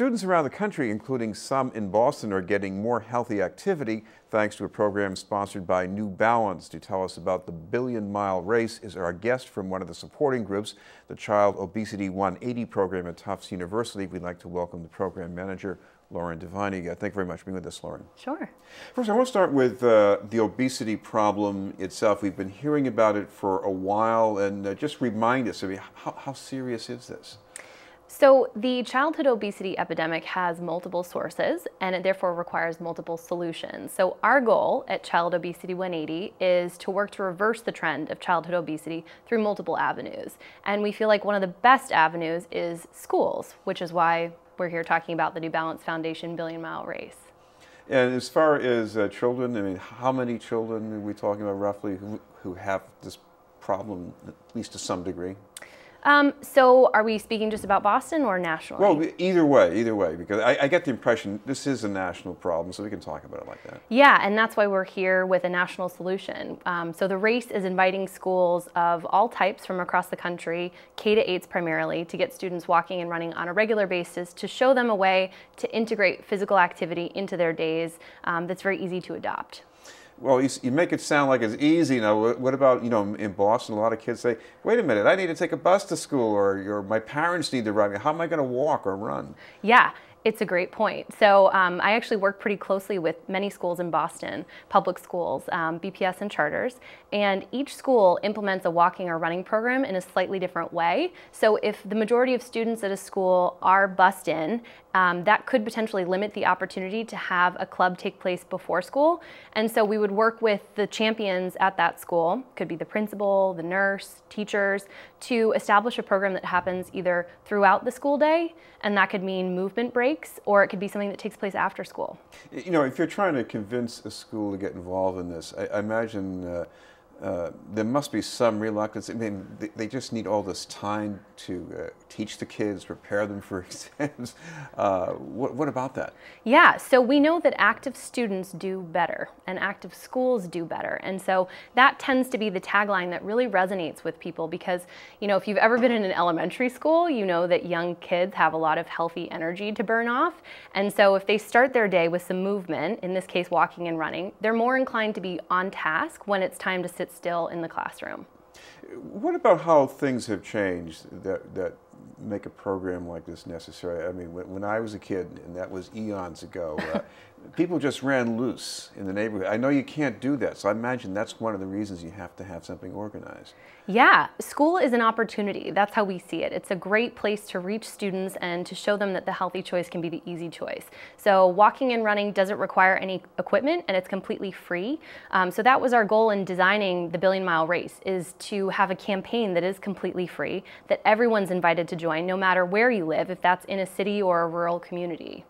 Students around the country, including some in Boston, are getting more healthy activity thanks to a program sponsored by New Balance. To tell us about the billion-mile race is our guest from one of the supporting groups, the Child Obesity 180 program at Tufts University. We'd like to welcome the program manager, Deviney. Thank you very much for being with us, Lauren. Sure. First, I want to start with the obesity problem itself. We've been hearing about it for a while, and just remind us, how serious is this? So the childhood obesity epidemic has multiple sources, and it therefore requires multiple solutions. So our goal at Child Obesity 180 is to work to reverse the trend of childhood obesity through multiple avenues. And we feel like one of the best avenues is schools, which is why we're here talking about the New Balance Foundation billion-mile race. And as far as children, how many children are we talking about roughly who have this problem, at least to some degree? So are we speaking just about Boston or nationally? Well, either way, because I get the impression this is a national problem, so we can talk about it like that. Yeah, and that's why we're here with a national solution. So the race is inviting schools of all types from across the country, K-8s primarily, to get students walking and running on a regular basis to show them a way to integrate physical activity into their days that's very easy to adopt. Well, you make it sound like it's easy. Now, what about, in Boston, a lot of kids say, wait a minute, I need to take a bus to school, or my parents need to ride me. How am I going to walk or run? Yeah. It's a great point. So I actually work pretty closely with many schools in Boston, public schools, BPS and charters, and each school implements a walking or running program in a slightly different way. So if the majority of students at a school are bused in, that could potentially limit the opportunity to have a club take place before school. And so we would work with the champions at that school, could be the principal, the nurse, teachers, to establish a program that happens either throughout the school day, and that could mean movement breaks, or it could be something that takes place after school. If you're trying to convince a school to get involved in this, I imagine there must be some reluctance. They just need all this time to teach the kids, prepare them for exams. What about that? Yeah, so we know that active students do better and active schools do better. And so that tends to be the tagline that really resonates with people because, if you've ever been in an elementary school, you know that young kids have a lot of healthy energy to burn off. And so if they start their day with some movement, in this case walking and running, they're more inclined to be on task when it's time to sit still in the classroom. What about how things have changed that make a program like this necessary? When I was a kid, and that was eons ago, people just ran loose in the neighborhood. I know you can't do that, so I imagine that's one of the reasons you have to have something organized. Yeah, school is an opportunity. That's how we see it. It's a great place to reach students and to show them that the healthy choice can be the easy choice. So walking and running doesn't require any equipment and it's completely free. So that was our goal in designing the billion-mile race, is to have a campaign that is completely free, that everyone's invited to join, no matter where you live, if that's in a city or a rural community.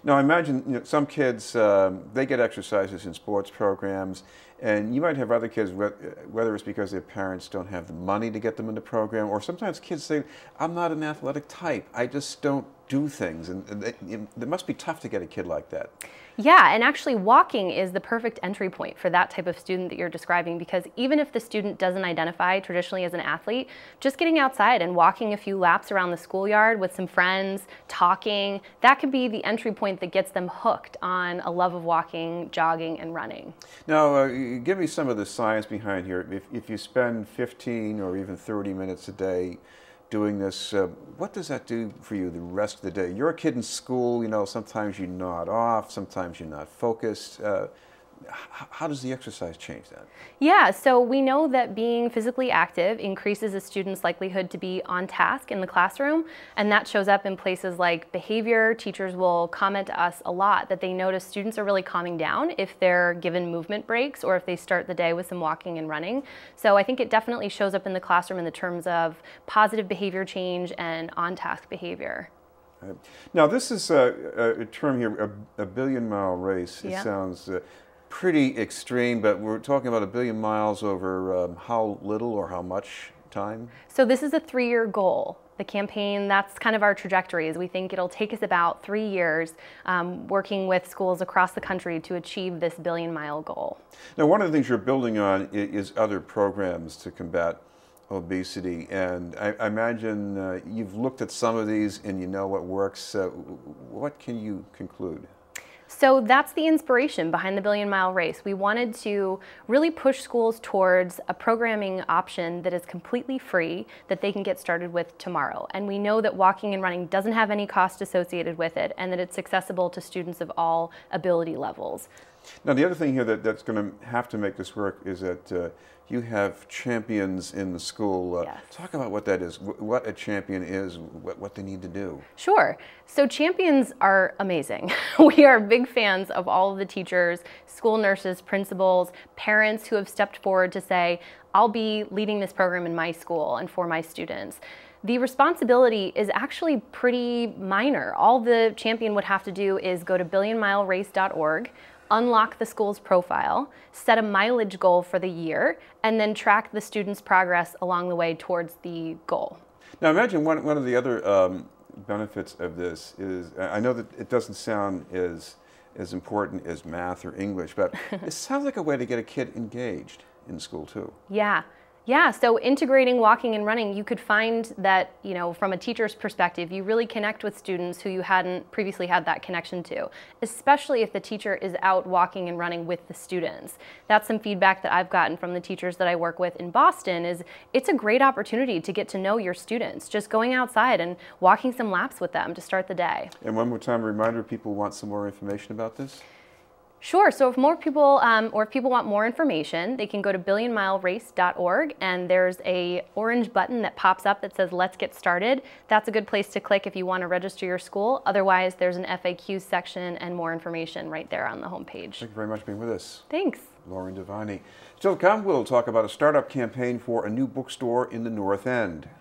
Now, I imagine some kids, they get exercises in sports programs, and you might have other kids, whether it's because their parents don't have the money to get them in the program, or sometimes kids say, I'm not an athletic type, I just don't do things, and it must be tough to get a kid like that. Yeah, and actually walking is the perfect entry point for that type of student that you're describing, because even if the student doesn't identify traditionally as an athlete, just getting outside and walking a few laps around the schoolyard with some friends, talking, that could be the entry point that gets them hooked on a love of walking, jogging, and running. Now, give me some of the science behind here. If you spend 15 or even 30 minutes a day doing this, what does that do for you the rest of the day? You're a kid in school, sometimes you nod off, sometimes you're not focused. How does the exercise change that? Yeah, so we know that being physically active increases a student's likelihood to be on task in the classroom, and that shows up in places like behavior. Teachers will comment to us a lot that they notice students are really calming down if they're given movement breaks or if they start the day with some walking and running. So I think it definitely shows up in the classroom in the terms of positive behavior change and on-task behavior. Now, this is a term here, a billion-mile race. It sounds pretty extreme, but we're talking about 1 billion miles over how little or how much time? So this is a 3-year goal. The campaign, that's kind of our trajectory, is we think it'll take us about 3 years working with schools across the country to achieve this billion-mile goal. Now, one of the things you're building on is other programs to combat obesity, and I imagine you've looked at some of these and you know what works. What can you conclude? So that's the inspiration behind the Billion Mile Race. We wanted to really push schools towards a programming option that is completely free, that they can get started with tomorrow. And we know that walking and running doesn't have any cost associated with it, and that it's accessible to students of all ability levels. Now, the other thing here that's going to have to make this work is that you have champions in the school. Yes. Talk about what that is, what a champion is, what they need to do. Sure. So champions are amazing. We are big fans of all of the teachers, school nurses, principals, parents who have stepped forward to say, I'll be leading this program in my school and for my students. The responsibility is actually pretty minor. All the champion would have to do is go to billionmilerace.org, unlock the school's profile, set a mileage goal for the year, and then track the student's progress along the way towards the goal. Now imagine one of the other benefits of this is, I know that it doesn't sound as important as math or English, but it sounds like a way to get a kid engaged in school too. Yeah, so integrating walking and running, you could find that, from a teacher's perspective, you really connect with students who you hadn't previously had that connection to, especially if the teacher is out walking and running with the students. That's some feedback that I've gotten from the teachers that I work with in Boston is it's a great opportunity to get to know your students, just going outside and walking some laps with them to start the day. And one more time, a reminder, if people want some more information about this? Sure. So if more people, or if people want more information, they can go to billionmilerace.org, and there's a orange button that pops up that says "Let's get started." That's a good place to click if you want to register your school. Otherwise, there's an FAQ section and more information right there on the homepage. Thank you very much for being with us. Thanks. Lauren Deviney. Still to come, we'll talk about a startup campaign for a new bookstore in the North End.